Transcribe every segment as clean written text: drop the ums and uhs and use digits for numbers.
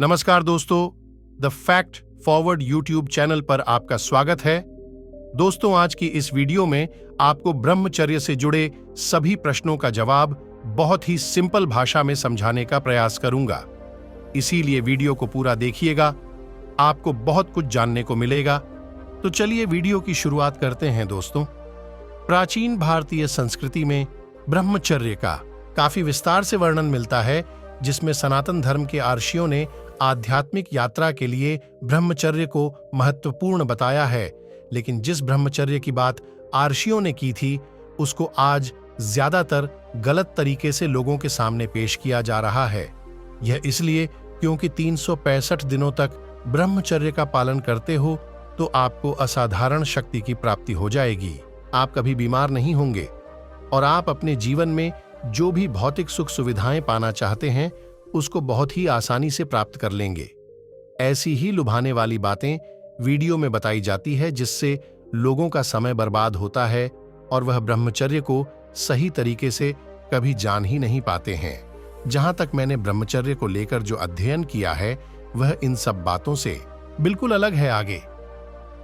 नमस्कार दोस्तों, the fact forward YouTube channel पर आपका स्वागत है। दोस्तों, आज की इस वीडियो में आपको ब्रह्मचर्य से जुड़े सभी प्रश्नों का जवाब बहुत ही सिंपल भाषा में समझाने का प्रयास करूंगा। इसीलिए वीडियो को पूरा देखिएगा, आपको बहुत कुछ जानने को मिलेगा। तो चलिए वीडियो की शुरुआत करते हैं। दोस्तों, प्राचीन भारतीय संस्कृति में ब्रह्मचर्य का काफी विस्तार से वर्णन मिलता है, जिसमें सनातन धर्म के आर्षियों ने आध्यात्मिक यात्रा के लिए ब्रह्मचर्य को महत्वपूर्ण बताया है। लेकिन जिस ब्रह्मचर्य की बात आर्षियों ने की थी, उसको आज ज्यादातर गलत तरीके से लोगों के सामने पेश किया जा रहा है। यह इसलिए क्योंकि 365 दिनों तक ब्रह्मचर्य का पालन करते हो तो आपको असाधारण शक्ति की प्राप्ति हो जाएगी। आप कभी बीमार नहीं होंगे और आप अपने जीवन में जो भी भौतिक सुख सुविधाएं पाना चाहते हैं, उसको बहुत ही आसानी से प्राप्त कर लेंगे। ऐसी ही लुभाने वाली बातें वीडियो में बताई जाती है, जिससे लोगों का समय बर्बाद होता है और वह ब्रह्मचर्य को सही तरीके से कभी जान ही नहीं पाते हैं। जहां तक मैंने ब्रह्मचर्य को लेकर जो अध्ययन किया है, वह इन सब बातों से बिल्कुल अलग है। आगे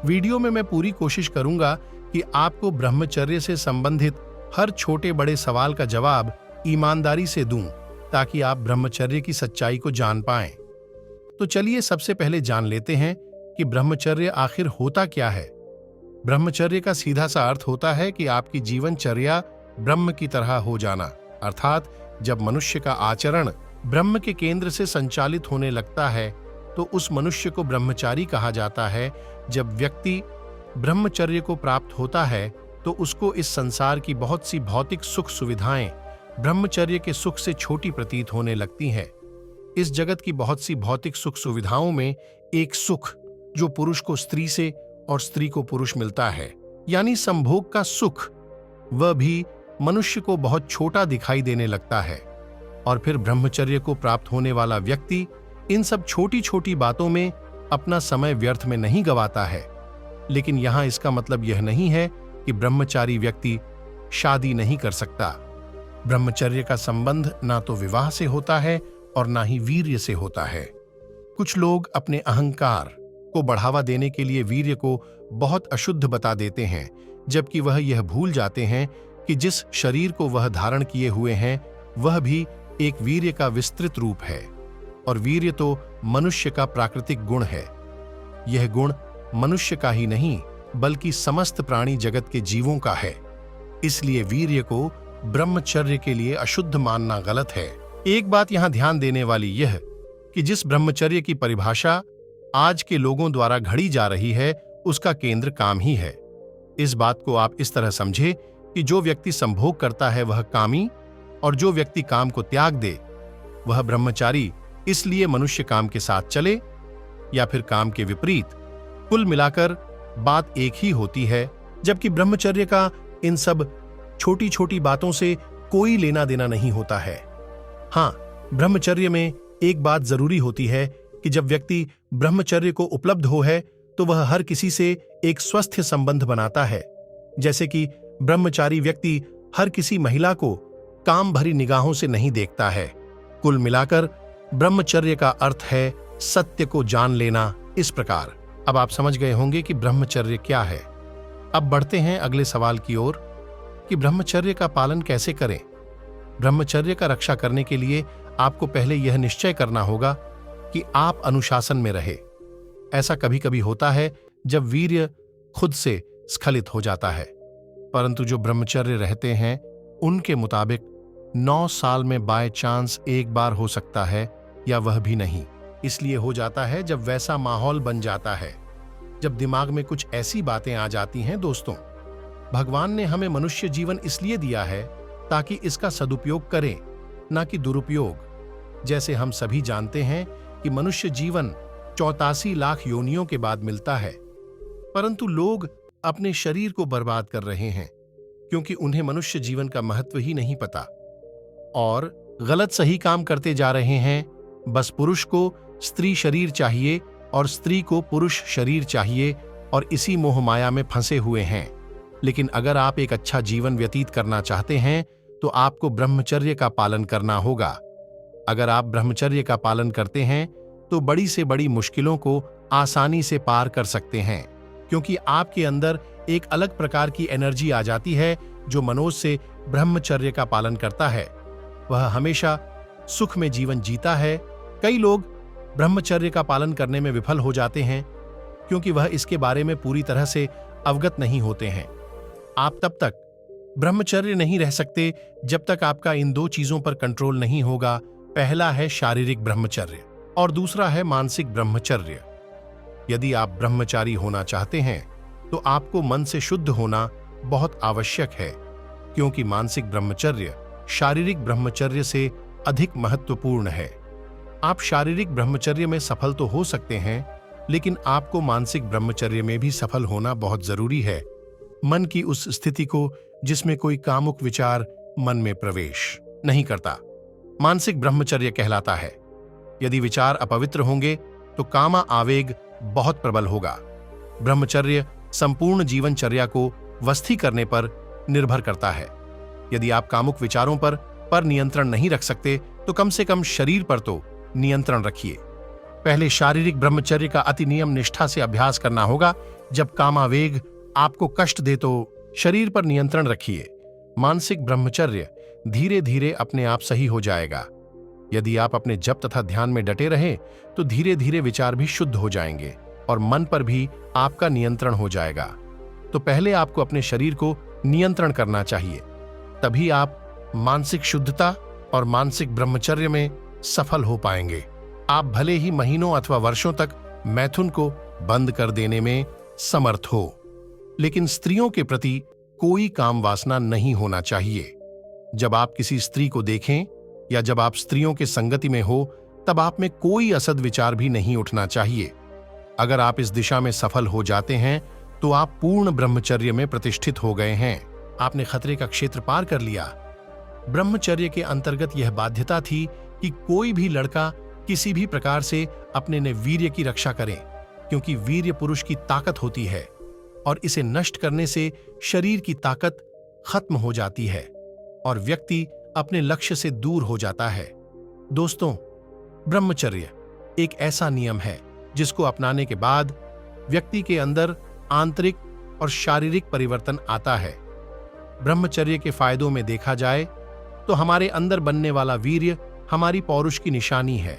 वीडियो में मैं पूरी कोशिश करूंगा कि आपको ब्रह्मचर्य से संबंधित हर छोटे बड़े सवाल का जवाब ईमानदारी से दूं, ताकि आप ब्रह्मचर्य की सच्चाई को जान पाएं। तो चलिए सबसे पहले जान लेते हैं कि ब्रह्मचर्य आखिर होता क्या है। ब्रह्मचर्य का सीधा सा अर्थ होता है कि आपकी जीवनचर्या ब्रह्म की तरह हो जाना, अर्थात जब मनुष्य का आचरण ब्रह्म के केंद्र से संचालित होने लगता है, तो उस मनुष्य को ब्रह्मचारी कहा जाता है। जब व्यक्ति ब्रह्मचर्य को प्राप्त होता है, तो उसको इस संसार की बहुत सी भौतिक सुख सुविधाएं ब्रह्मचर्य के सुख से छोटी प्रतीत होने लगती हैं। इस जगत की बहुत सी भौतिक सुख सुविधाओं में एक सुख जो पुरुष को स्त्री से और स्त्री को पुरुष मिलता है, यानी संभोग का सुख, वह भी मनुष्य को बहुत छोटा दिखाई देने लगता है। और फिर ब्रह्मचर्य को प्राप्त होने वाला व्यक्ति इन सब छोटी छोटी बातों में अपना समय व्यर्थ में नहीं गवाता है। लेकिन यहां इसका मतलब यह नहीं है कि ब्रह्मचारी व्यक्ति शादी नहीं कर सकता। ब्रह्मचर्य का संबंध ना तो विवाह से होता है और ना ही वीर्य से होता है। कुछ लोग अपने अहंकार को बढ़ावा देने के लिए वीर्य को बहुत अशुद्ध बता देते हैं, जबकि वह यह भूल जाते हैं कि जिस शरीर को वह धारण किए हुए हैं, वह भी एक वीर्य का विस्तृत रूप है। और वीर्य तो मनुष्य का प्राकृतिक गुण है। यह गुण मनुष्य का ही नहीं, बल्कि समस्त प्राणी जगत के जीवों का है। इसलिए वीर्य को ब्रह्मचर्य के लिए अशुद्ध मानना गलत है। एक बात यहां ध्यान देने वाली यह कि जिस ब्रह्मचर्य की परिभाषा आज के लोगों द्वारा घड़ी जा रही है, उसका केंद्र काम ही है। इस बात को आप इस तरह समझे कि जो व्यक्ति संभोग करता है वह कामी, और जो व्यक्ति काम को त्याग दे वह ब्रह्मचारी। इसलिए मनुष्य काम के साथ चले या फिर काम के विपरीत, कुल मिलाकर बात एक ही होती है। जबकि ब्रह्मचर्य का इन सब छोटी छोटी बातों से कोई लेना देना नहीं होता है। हां, ब्रह्मचर्य में एक बात जरूरी होती है कि जब व्यक्ति ब्रह्मचर्य को उपलब्ध हो है, तो वह हर किसी से एक स्वस्थ संबंध बनाता है। जैसे कि ब्रह्मचारी व्यक्ति हर किसी महिला को काम भरी निगाहों से नहीं देखता है। कुल मिलाकर ब्रह्मचर्य का अर्थ है सत्य को जान लेना। इस प्रकार अब आप समझ गए होंगे कि ब्रह्मचर्य क्या है। अब बढ़ते हैं अगले सवाल की ओर कि ब्रह्मचर्य का पालन कैसे करें। ब्रह्मचर्य का रक्षा करने के लिए आपको पहले यह निश्चय करना होगा कि आप अनुशासन में रहे। ऐसा कभी कभी होता है जब वीर्य खुद से स्खलित हो जाता है, परंतु जो ब्रह्मचर्य रहते हैं उनके मुताबिक 9 साल में बाय चांस एक बार हो सकता है, या वह भी नहीं। इसलिए हो जाता है जब वैसा माहौल बन जाता है, जब दिमाग में कुछ ऐसी बातें आ जाती हैं। दोस्तों, भगवान ने हमें मनुष्य जीवन इसलिए दिया है ताकि इसका सदुपयोग करें, ना कि दुरुपयोग। जैसे हम सभी जानते हैं कि मनुष्य जीवन 84 लाख योनियों के बाद मिलता है, परंतु लोग अपने शरीर को बर्बाद कर रहे हैं क्योंकि उन्हें मनुष्य जीवन का महत्व ही नहीं पता और गलत सही काम करते जा रहे हैं। बस पुरुष को स्त्री शरीर चाहिए और स्त्री को पुरुष शरीर चाहिए, और इसी मोह माया में फंसे हुए हैं। लेकिन अगर आप एक अच्छा जीवन व्यतीत करना चाहते हैं, तो आपको ब्रह्मचर्य का पालन करना होगा। अगर आप ब्रह्मचर्य का पालन करते हैं तो बड़ी से बड़ी मुश्किलों को आसानी से पार कर सकते हैं, क्योंकि आपके अंदर एक अलग प्रकार की एनर्जी आ जाती है जो मनोज से ब्रह्मचर्य का पालन करता है। वह हमेशा सुख में जीवन जीता है। कई लोग ब्रह्मचर्य का पालन करने में विफल हो जाते हैं क्योंकि वह इसके बारे में पूरी तरह से अवगत नहीं होते हैं। आप तब तक ब्रह्मचर्य नहीं रह सकते जब तक आपका इन दो चीजों पर कंट्रोल नहीं होगा। पहला है शारीरिक ब्रह्मचर्य और दूसरा है मानसिक ब्रह्मचर्य। यदि आप ब्रह्मचारी होना चाहते हैं तो आपको मन से शुद्ध होना बहुत आवश्यक है, क्योंकि मानसिक ब्रह्मचर्य शारीरिक ब्रह्मचर्य से अधिक महत्वपूर्ण है। आप शारीरिक ब्रह्मचर्य में सफल तो हो सकते हैं, लेकिन आपको मानसिक ब्रह्मचर्य में भी सफल होना बहुत जरूरी है। मन की उस स्थिति को जिसमें कोई कामुक विचार मन में प्रवेश नहीं करता, मानसिक ब्रह्मचर्य कहलाता है। यदि विचार अपवित्र होंगे तो कामा आवेग बहुत प्रबल होगा। ब्रह्मचर्य संपूर्ण जीवनचर्या को वस्थी करने पर निर्भर करता है। यदि आप कामुक विचारों पर नियंत्रण नहीं रख सकते तो कम से कम शरीर पर तो नियंत्रण रखिए। पहले शारीरिक ब्रह्मचर्य का अति नियम निष्ठा से अभ्यास करना होगा। जब कामावेग आपको कष्ट दे तो शरीर पर नियंत्रण रखिए। मानसिक ब्रह्मचर्य धीरे धीरे अपने आप सही हो जाएगा। यदि आप अपने जप तथा ध्यान में डटे रहें तो धीरे धीरे विचार भी शुद्ध हो जाएंगे और मन पर भी आपका नियंत्रण हो जाएगा। तो पहले आपको अपने शरीर को नियंत्रण करना चाहिए, तभी आप मानसिक शुद्धता और मानसिक ब्रह्मचर्य में सफल हो पाएंगे। आप भले ही महीनों अथवा वर्षों तक मैथुन को बंद कर देने में समर्थ हो, लेकिन स्त्रियों के प्रति कोई काम वासना नहीं होना चाहिए। जब आप किसी स्त्री को देखें या जब आप स्त्रियों के संगति में हो, तब आप में कोई असद विचार भी नहीं उठना चाहिए। अगर आप इस दिशा में सफल हो जाते हैं तो आप पूर्ण ब्रह्मचर्य में प्रतिष्ठित हो गए हैं। आपने खतरे का क्षेत्र पार कर लिया। ब्रह्मचर्य के अंतर्गत यह बाध्यता थी कि कोई भी लड़का किसी भी प्रकार से अपने ने वीर्य की रक्षा करे, क्योंकि वीर्य पुरुष की ताकत होती है और इसे नष्ट करने से शरीर की ताकत खत्म हो जाती है और व्यक्ति अपने लक्ष्य से दूर हो जाता है। दोस्तों, ब्रह्मचर्य एक ऐसा नियम है जिसको अपनाने के बाद व्यक्ति के अंदर आंतरिक और शारीरिक परिवर्तन आता है। ब्रह्मचर्य के फायदों में देखा जाए तो हमारे अंदर बनने वाला वीर्य हमारी पौरुष की निशानी है।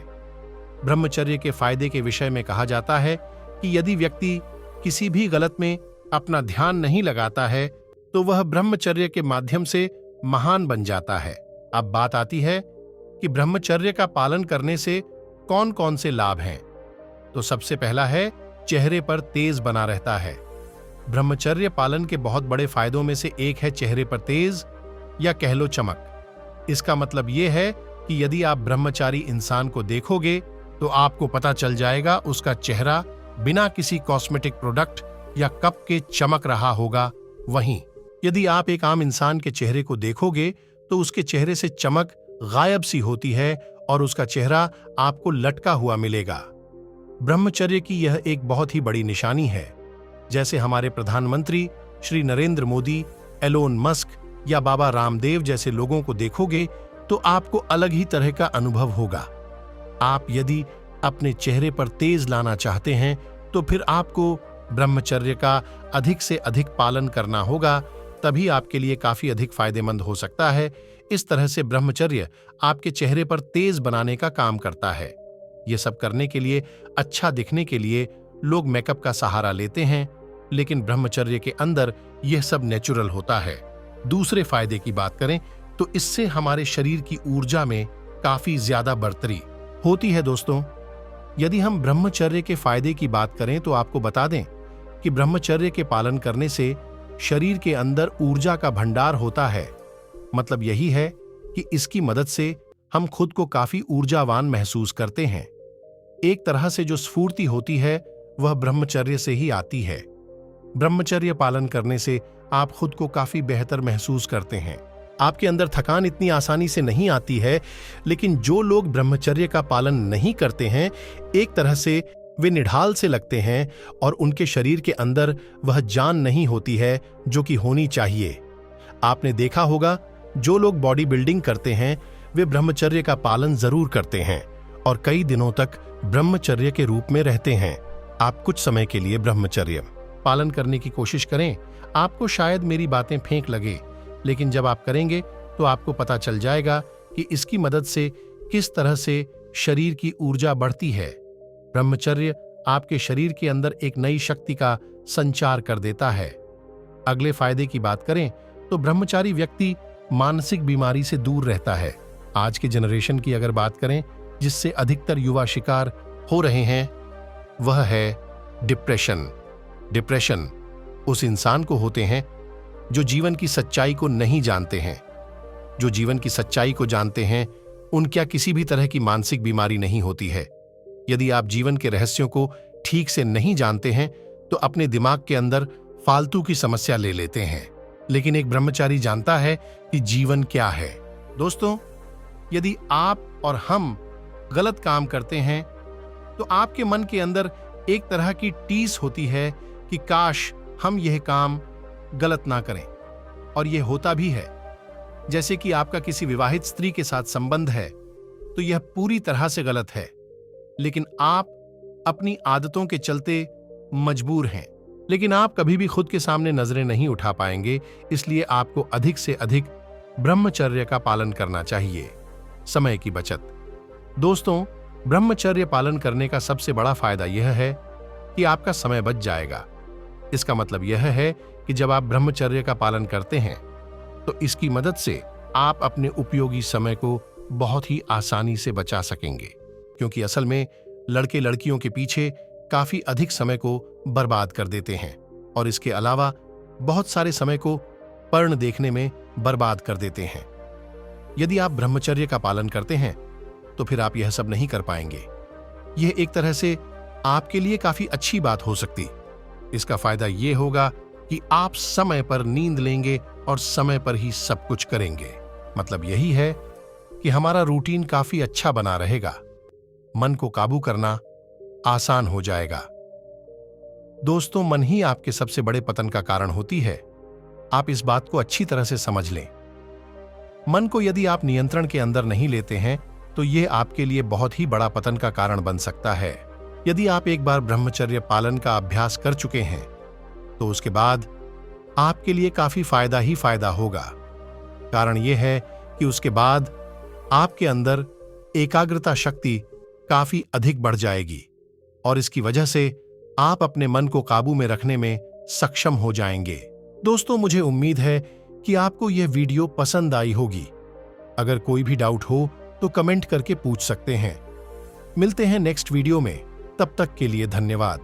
ब्रह्मचर्य के फायदे के विषय में कहा जाता है कि यदि व्यक्ति किसी भी गलत में अपना ध्यान नहीं लगाता है तो वह ब्रह्मचर्य के माध्यम से महान बन जाता है। अब बात आती है कि ब्रह्मचर्य का पालन करने से कौन कौन से लाभ हैं। तो सबसे पहला है, चेहरे पर तेज बना रहता है। ब्रह्मचर्य पालन के बहुत बड़े फायदों में से एक है चेहरे पर तेज या कह लो चमक। इसका मतलब यह है कि यदि आप ब्रह्मचारी इंसान को देखोगे तो आपको पता चल जाएगा उसका चेहरा बिना किसी कॉस्मेटिक प्रोडक्ट या कप के चमक रहा होगा। वहीं यदि आप एक आम इंसान के चेहरे को देखोगे तो उसके चेहरे से चमक गायब सी होती है और उसका चेहरा आपको लटका हुआ मिलेगा। ब्रह्मचर्य की यह एक बहुत ही बड़ी निशानी है। जैसे हमारे प्रधानमंत्री श्री नरेंद्र मोदी, एलोन मस्क या बाबा रामदेव जैसे लोगों को देखोगे तो आपको अलग ही तरह का अनुभव होगा। आप यदि अपने चेहरे पर तेज लाना चाहते हैं तो फिर आपको ब्रह्मचर्य का अधिक से अधिक पालन करना होगा, तभी आपके लिए काफी अधिक फायदेमंद हो सकता है। इस तरह से ब्रह्मचर्य आपके चेहरे पर तेज बनाने का काम करता है। ये सब करने के लिए, अच्छा दिखने के लिए लोग मेकअप का सहारा लेते हैं, लेकिन ब्रह्मचर्य के अंदर यह सब नेचुरल होता है। दूसरे फायदे की बात करें तो इससे हमारे शरीर की ऊर्जा में काफी ज्यादा बढ़ोतरी होती है। दोस्तों, यदि हम ब्रह्मचर्य के फायदे की बात करें तो आपको बता दें कि ब्रह्मचर्य के पालन करने से शरीर के अंदर ऊर्जा का भंडार होता है। मतलब यही है कि इसकी मदद से हम खुद को काफी ऊर्जावान महसूस करते हैं। एक तरह से जो स्फूर्ति होती है वह ब्रह्मचर्य से ही आती है। ब्रह्मचर्य पालन करने से आप खुद को काफी बेहतर महसूस करते हैं। आपके अंदर थकान इतनी आसानी से नहीं आती है, लेकिन जो लोग ब्रह्मचर्य का पालन नहीं करते हैं, एक तरह से वे निढाल से लगते हैं और उनके शरीर के अंदर वह जान नहीं होती है जो कि होनी चाहिए। आपने देखा होगा, जो लोग बॉडी बिल्डिंग करते हैं वे ब्रह्मचर्य का पालन जरूर करते हैं और कई दिनों तक ब्रह्मचर्य के रूप में रहते हैं। आप कुछ समय के लिए ब्रह्मचर्य पालन करने की कोशिश करें। आपको शायद मेरी बातें फेंक लगे, लेकिन जब आप करेंगे तो आपको पता चल जाएगा कि इसकी मदद से किस तरह से शरीर की ऊर्जा बढ़ती है। ब्रह्मचर्य आपके शरीर के अंदर एक नई शक्ति का संचार कर देता है। अगले फायदे की बात करें तो ब्रह्मचारी व्यक्ति मानसिक बीमारी से दूर रहता है। आज के जनरेशन की अगर बात करें जिससे अधिकतर युवा शिकार हो रहे हैं, वह है डिप्रेशन। डिप्रेशन उस इंसान को होते हैं जो जीवन की सच्चाई को नहीं जानते हैं। जो जीवन की सच्चाई को जानते हैं उनका किसी भी तरह की मानसिक बीमारी नहीं होती है। यदि आप जीवन के रहस्यों को ठीक से नहीं जानते हैं तो अपने दिमाग के अंदर फालतू की समस्या ले लेते हैं, लेकिन एक ब्रह्मचारी जानता है कि जीवन क्या है। दोस्तों, यदि आप और हम गलत काम करते हैं तो आपके मन के अंदर एक तरह की टीस होती है कि काश हम यह काम गलत ना करें, और यह होता भी है। जैसे कि आपका किसी विवाहित स्त्री के साथ संबंध है तो यह पूरी तरह से गलत है, लेकिन आप अपनी आदतों के चलते मजबूर हैं। लेकिन आप कभी भी खुद के सामने नजरें नहीं उठा पाएंगे, इसलिए आपको अधिक से अधिक ब्रह्मचर्य का पालन करना चाहिए। समय की बचत। दोस्तों, ब्रह्मचर्य पालन करने का सबसे बड़ा फायदा यह है कि आपका समय बच जाएगा। इसका मतलब यह है कि जब आप ब्रह्मचर्य का पालन करते हैं तो इसकी मदद से आप अपने उपयोगी समय को बहुत ही आसानी से बचा सकेंगे, क्योंकि असल में लड़के लड़कियों के पीछे काफी अधिक समय को बर्बाद कर देते हैं और इसके अलावा बहुत सारे समय को पर्न देखने में बर्बाद कर देते हैं। यदि आप ब्रह्मचर्य का पालन करते हैं तो फिर आप यह सब नहीं कर पाएंगे। यह एक तरह से आपके लिए काफी अच्छी बात हो सकती। इसका फायदा यह होगा कि आप समय पर नींद लेंगे और समय पर ही सब कुछ करेंगे। मतलब यही है कि हमारा रूटीन काफी अच्छा बना रहेगा। मन को काबू करना आसान हो जाएगा। दोस्तों, मन ही आपके सबसे बड़े पतन का कारण होती है। आप इस बात को अच्छी तरह से समझ लें। मन को यदि आप नियंत्रण के अंदर नहीं लेते हैं तो यह आपके लिए बहुत ही बड़ा पतन का कारण बन सकता है। यदि आप एक बार ब्रह्मचर्य पालन का अभ्यास कर चुके हैं तो उसके बाद आपके लिए काफी फायदा ही फायदा होगा। कारण यह है कि उसके बाद आपके अंदर एकाग्रता शक्ति काफी अधिक बढ़ जाएगी और इसकी वजह से आप अपने मन को काबू में रखने में सक्षम हो जाएंगे। दोस्तों, मुझे उम्मीद है कि आपको यह वीडियो पसंद आई होगी। अगर कोई भी डाउट हो तो कमेंट करके पूछ सकते हैं। मिलते हैं नेक्स्ट वीडियो में। तब तक के लिए धन्यवाद।